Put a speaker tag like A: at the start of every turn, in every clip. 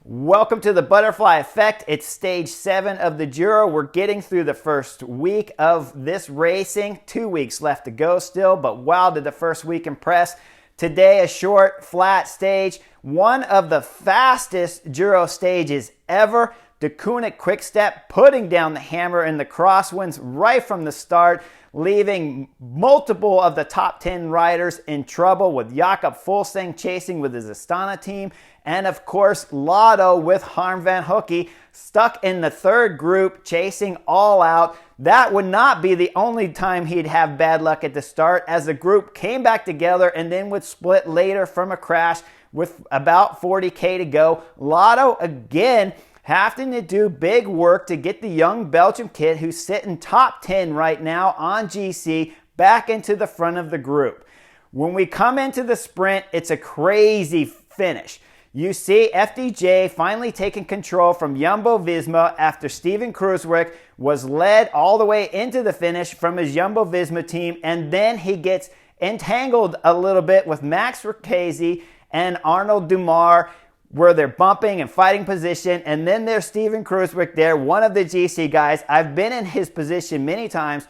A: Welcome to the Butterfly Effect. It's stage 7 of the Giro. We're getting through the first week of this racing. 2 weeks left to go still, but wow, did the first week impress. Today, a short, flat stage. One of the fastest Giro stages ever. Deceuninck Quickstep putting down the hammer in the crosswinds right from the start, leaving multiple of the top 10 riders in trouble, with Jakob Fuglsang chasing with his Astana team. And of course, Lotto with Harm van Hoeke stuck in the third group, chasing all out. That would not be the only time he'd have bad luck at the start, as the group came back together and then would split later from a crash with about 40K to go. Lotto again having to do big work to get the young Belgium kid, who's sitting top 10 right now on GC, back into the front of the group. When we come into the sprint, it's a crazy finish. You see FDJ finally taking control from Jumbo-Visma after Steven Kruijswijk was led all the way into the finish from his Jumbo-Visma team, and then he gets entangled a little bit with Max Verkese and Arnaud Démare, where they're bumping and fighting position. And then there's Steven Kruijswijk there, one of the GC guys. I've been in his position many times.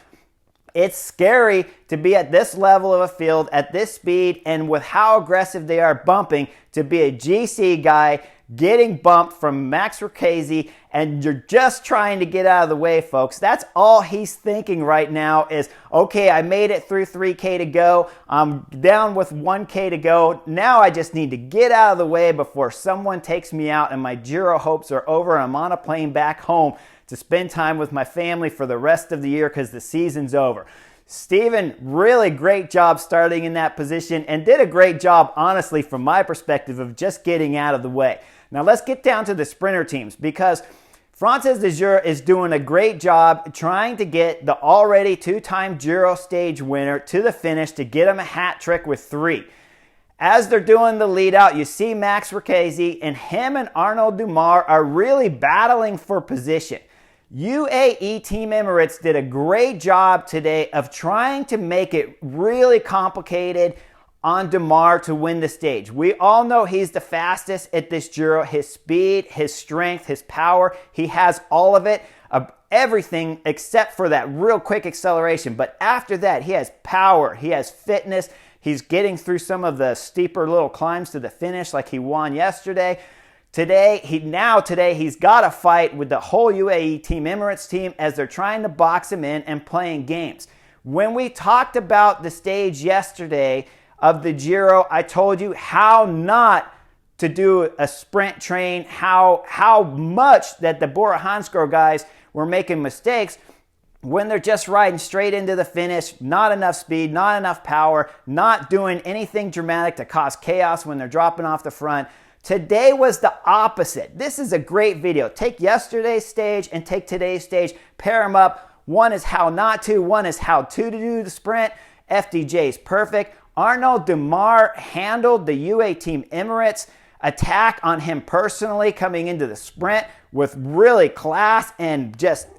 A: It's scary to be at this level of a field, at this speed, and with how aggressive they are bumping, to be a GC guy getting bumped from Max Verkese, and you're just trying to get out of the way, folks. That's all he's thinking right now is, okay, I made it through 3K to go. I'm down with 1K to go. Now I just need to get out of the way before someone takes me out and my Giro hopes are over and I'm on a plane back home to spend time with my family for the rest of the year because the season's over. Steven, really great job starting in that position, and did a great job, honestly, from my perspective, of just getting out of the way. Now let's get down to the sprinter teams, because Frances de Jure is doing a great job trying to get the already 2-time Giro stage winner to the finish to get him a hat trick with 3. As they're doing the lead out, you see Max Verkese, and him and Arnaud Démare are really battling for position. UAE Team Emirates did a great job today of trying to make it really complicated on Démare to win the stage. We all know he's the fastest at this Giro. His speed, his strength, his power, he has all of it, everything except for that real quick acceleration. But after that, he has power, he has fitness, he's getting through some of the steeper little climbs to the finish like he won yesterday. Today, he's got a fight with the whole UAE Team Emirates team as they're trying to box him in and playing games. When we talked about the stage yesterday of the Giro, I told you how not to do a sprint train, how much that the Bora Hansgrohe guys were making mistakes when they're just riding straight into the finish, not enough speed, not enough power, not doing anything dramatic to cause chaos when they're dropping off the front. Today was the opposite. This is a great video. Take yesterday's stage and take today's stage, pair them up. One is how not to, one is how to do the sprint. FDJ is perfect. Arnaud Démare handled the UAE Team Emirates attack on him personally coming into the sprint with really class and just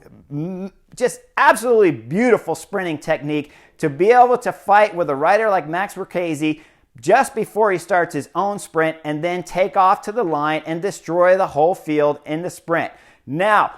A: absolutely beautiful sprinting technique to be able to fight with a rider like Max Verkese just before he starts his own sprint, and then take off to the line and destroy the whole field in the sprint. Now,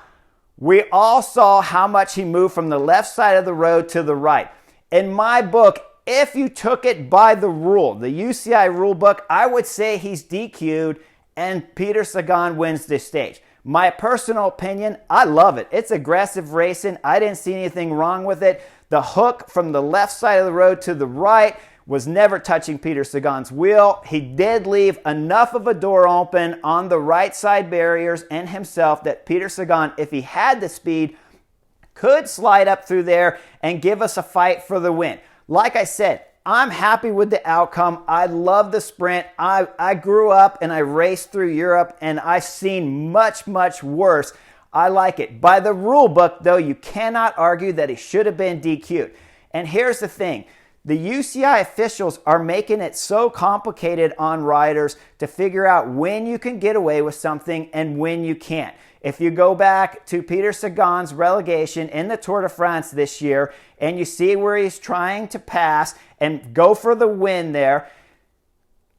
A: we all saw how much he moved from the left side of the road to the right. In my book, if you took it by the rule, the UCI rulebook, I would say he's DQ'd and Peter Sagan wins this stage. My personal opinion, I love it. It's aggressive racing. I didn't see anything wrong with it. The hook from the left side of the road to the right was never touching Peter Sagan's wheel. He did leave enough of a door open on the right side barriers and himself that Peter Sagan, if he had the speed, could slide up through there and give us a fight for the win. Like I said, I'm happy with the outcome. I love the sprint. I grew up and I raced through Europe, and I've seen much, much worse. I like it. By the rule book, though, you cannot argue that he should have been DQ'd. And here's the thing. The UCI officials are making it so complicated on riders to figure out when you can get away with something and when you can't. If you go back to Peter Sagan's relegation in the Tour de France this year, and you see where he's trying to pass and go for the win there,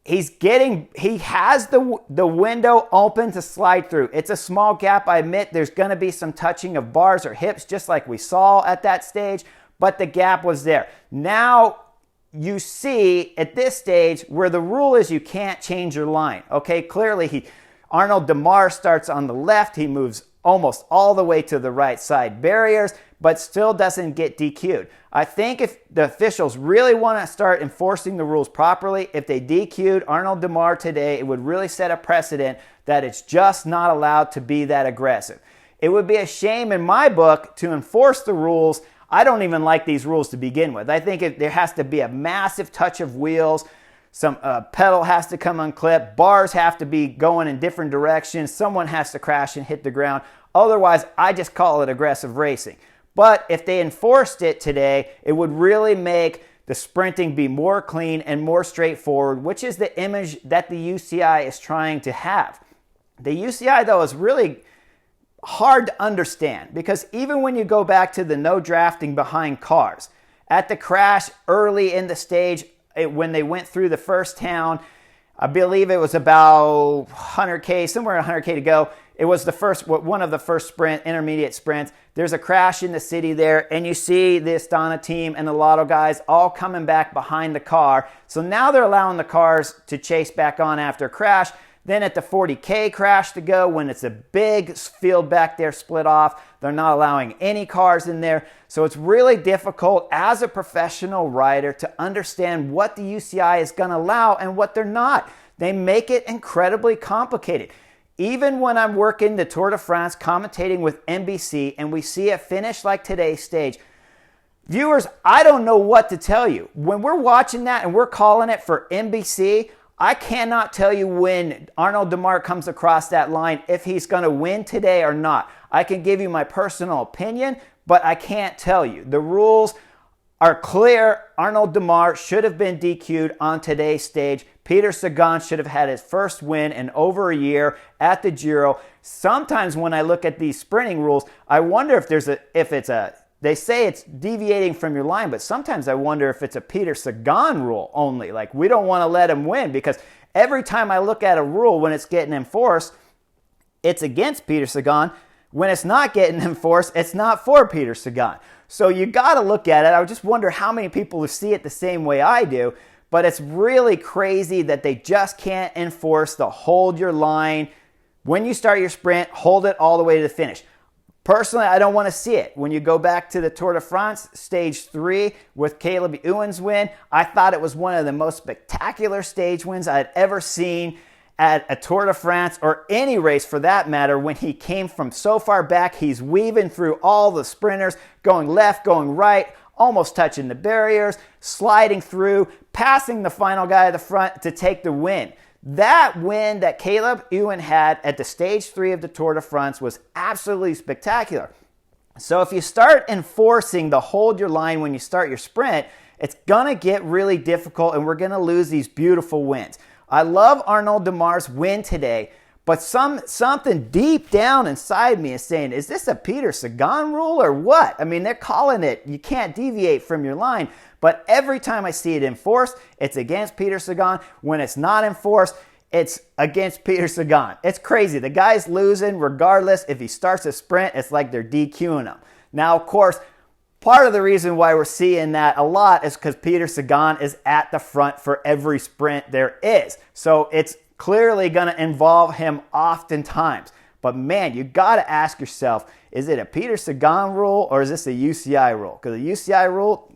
A: he has the window open to slide through. It's a small gap, I admit. There's going to be some touching of bars or hips, just like we saw at that stage, but the gap was there. Now you see at this stage where the rule is you can't change your line. Okay, clearly Arnaud Démare starts on the left. He moves almost all the way to the right side barriers, but still doesn't get DQ'd. I think if the officials really want to start enforcing the rules properly, if they DQ'd Arnaud Démare today, it would really set a precedent that it's just not allowed to be that aggressive. It would be a shame in my book to enforce the rules. I don't even like these rules to begin with. I think there has to be a massive touch of wheels. Some pedal has to come unclipped. Bars have to be going in different directions. Someone has to crash and hit the ground. Otherwise, I just call it aggressive racing. But if they enforced it today, it would really make the sprinting be more clean and more straightforward, which is the image that the UCI is trying to have. The UCI, though, is really hard to understand because even when you go back to the no drafting behind cars, at the crash early in the stage, when they went through the first town, I believe it was about 100K, somewhere 100K to go. It was one of the first intermediate sprints. There's a crash in the city there, and you see the Astana team and the Lotto guys all coming back behind the car. So now they're allowing the cars to chase back on after a crash. Then at the 40K crash to go, when it's a big field back there split off, they're not allowing any cars in there. So it's really difficult as a professional rider to understand what the UCI is going to allow and what they're not. They make it incredibly complicated. Even when I'm working the Tour de France, commentating with NBC, and we see a finish like today's stage, viewers, I don't know what to tell you. When we're watching that and we're calling it for NBC, I cannot tell you when Arnaud Démare comes across that line if he's going to win today or not. I can give you my personal opinion, but I can't tell you. The rules are clear. Arnaud Démare should have been DQ'd on today's stage. Peter Sagan should have had his first win in over a year at the Giro. Sometimes when I look at these sprinting rules, I wonder if they say it's deviating from your line, but sometimes I wonder if it's a Peter Sagan rule only. Like, we don't want to let him win because every time I look at a rule when it's getting enforced, it's against Peter Sagan. When it's not getting enforced, it's not for Peter Sagan. So you got to look at it. I just wonder how many people see it the same way I do, but it's really crazy that they just can't enforce the hold your line. When you start your sprint, hold it all the way to the finish. Personally, I don't want to see it. When you go back to the Tour de France, stage 3 with Caleb Ewan's win, I thought it was one of the most spectacular stage wins I'd ever seen at a Tour de France or any race for that matter. When he came from so far back, he's weaving through all the sprinters, going left, going right, almost touching the barriers, sliding through, passing the final guy at the front to take the win. That win that Caleb Ewan had at the stage 3 of the Tour de France was absolutely spectacular. So if you start enforcing the hold your line when you start your sprint, it's going to get really difficult and we're going to lose these beautiful wins. I love Arnaud Démare's win today, but something deep down inside me is saying, is this a Peter Sagan rule or what? I mean, they're calling it, you can't deviate from your line, but every time I see it enforced, it's against Peter Sagan. When it's not enforced, it's against Peter Sagan. It's crazy. The guy's losing regardless. If he starts a sprint, it's like they're DQing him. Now, of course, part of the reason why we're seeing that a lot is because Peter Sagan is at the front for every sprint there is. So it's clearly going to involve him oftentimes. But man, you got to ask yourself, is it a Peter Sagan rule or is this a UCI rule? Because the UCI rule,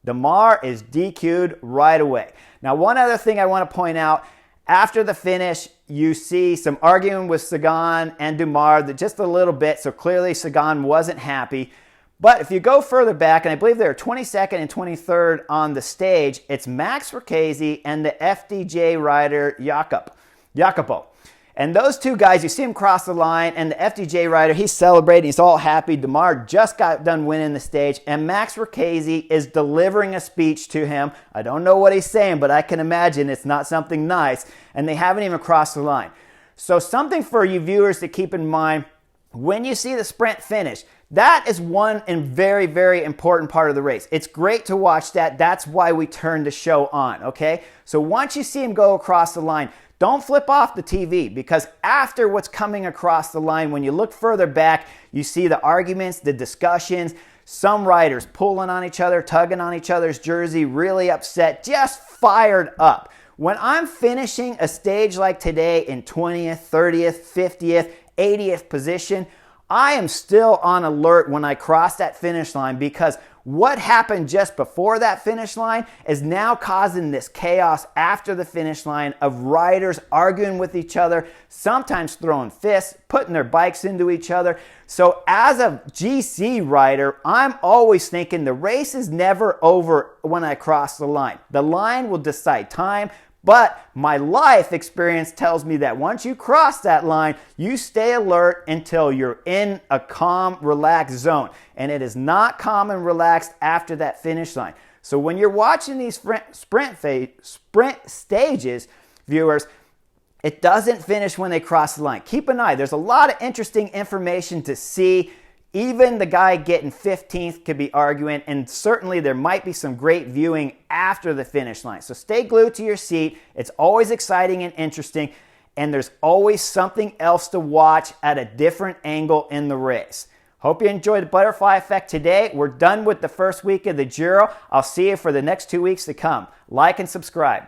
A: Démare is DQ'd right away. Now, one other thing I want to point out, after the finish, you see some arguing with Sagan and Démare, just a little bit, so clearly Sagan wasn't happy. But if you go further back, and I believe they're 22nd and 23rd on the stage, it's Max Marchese and the FDJ rider Jacopo. And those two guys, you see him cross the line, and the FDJ rider, he's celebrating, he's all happy. Démare just got done winning the stage, and Max Marchese is delivering a speech to him. I don't know what he's saying, but I can imagine it's not something nice, and they haven't even crossed the line. So something for you viewers to keep in mind, when you see the sprint finish, That is one and very, very important part of the race. It's great to watch that. That's why we turn the show on, okay? So once you see him go across the line, don't flip off the TV, because after what's coming across the line, when you look further back, you see the arguments, the discussions, some riders pulling on each other, tugging on each other's jersey, really upset, just fired up. When I'm finishing a stage like today in 20th, 30th, 50th, 80th position, I am still on alert when I cross that finish line, because what happened just before that finish line is now causing this chaos after the finish line of riders arguing with each other, sometimes throwing fists, putting their bikes into each other. So as a GC rider, I'm always thinking the race is never over when I cross the line. The line will decide time. But my life experience tells me that once you cross that line, you stay alert until you're in a calm, relaxed zone. And it is not calm and relaxed after that finish line. So when you're watching these sprint stages, viewers, it doesn't finish when they cross the line. Keep an eye. There's a lot of interesting information to see. Even the guy getting 15th could be arguing, and certainly there might be some great viewing after the finish line. So stay glued to your seat. It's always exciting and interesting, and there's always something else to watch at a different angle in the race. Hope you enjoyed the butterfly effect today. We're done with the first week of the Giro. I'll see you for the next 2 weeks to come. Like and subscribe.